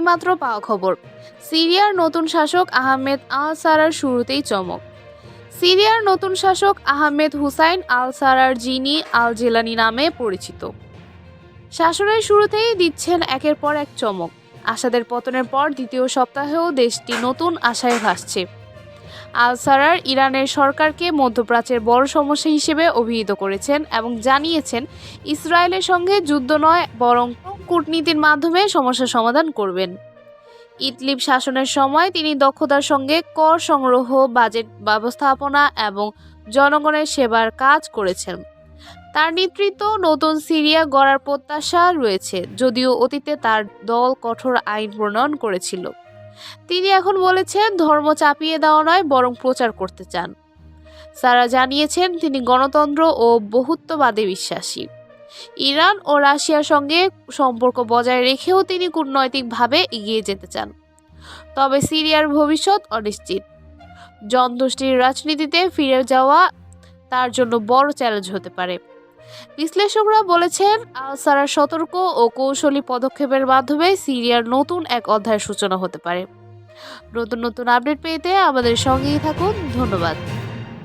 এইমাত্র পাওয়া খবর, সিরিয়ার নতুন শাসক আহমেদ আল সারার শুরুতেই চমক। সিরিয়ার নতুন শাসক আহমেদ হুসাইন আল সারার, যিনি আল জেলানি নামে পরিচিত, শাসনের শুরুতেই দিচ্ছেন একের পর এক চমক। আসাদের পতনের পর দ্বিতীয় সপ্তাহেও দেশটি নতুন আশায় ভাসছে। আল সারার ইরানের সরকারকে মধ্যপ্রাচ্যের বড় সমস্যা হিসেবে অভিহিত করেছেন এবং জানিয়েছেন ইসরায়েলের সঙ্গে যুদ্ধ নয়, বরং কূটনীতির মাধ্যমে সমস্যার সমাধান করবেন। ইদলিব শাসনের সময় তিনি দক্ষতার সঙ্গে কর সংগ্রহ, বাজেট ব্যবস্থাপনা এবং জনগণের সেবার কাজ করেছেন। তার নেতৃত্ব নতুন সিরিয়া গড়ার প্রত্যাশা রয়েছে, যদিও অতীতে তার দল কঠোর আইন প্রণয়ন করেছিল। তিনি এখন বলেছেন ধর্ম চাপিয়ে দেওয়া নয়, বরং প্রচার করতে চান। সারা জানিয়েছেন তিনি গণতন্ত্র ও বহুত্ববাদে বিশ্বাসী। ইরান ও রাশিয়ার সঙ্গে সম্পর্ক বজায় রেখেও তিনি কূটনৈতিকভাবে এগিয়ে যেতে চান। তবে সিরিয়ার ভবিষ্যৎ অনিশ্চিত। জনতুষ্টির রাজনীতিতে ফিরে যাওয়া তার জন্য বড় চ্যালেঞ্জ হতে পারে। বিশ্লেষকরা বলেছেন আল সারার সতর্ক ও কৌশলী পদক্ষেপের মাধ্যমে সিরিয়ার নতুন এক অধ্যায়ের সূচনা হতে পারে। নতুন নতুন আপডেট পেতে আমাদের সঙ্গেই থাকুন। ধন্যবাদ।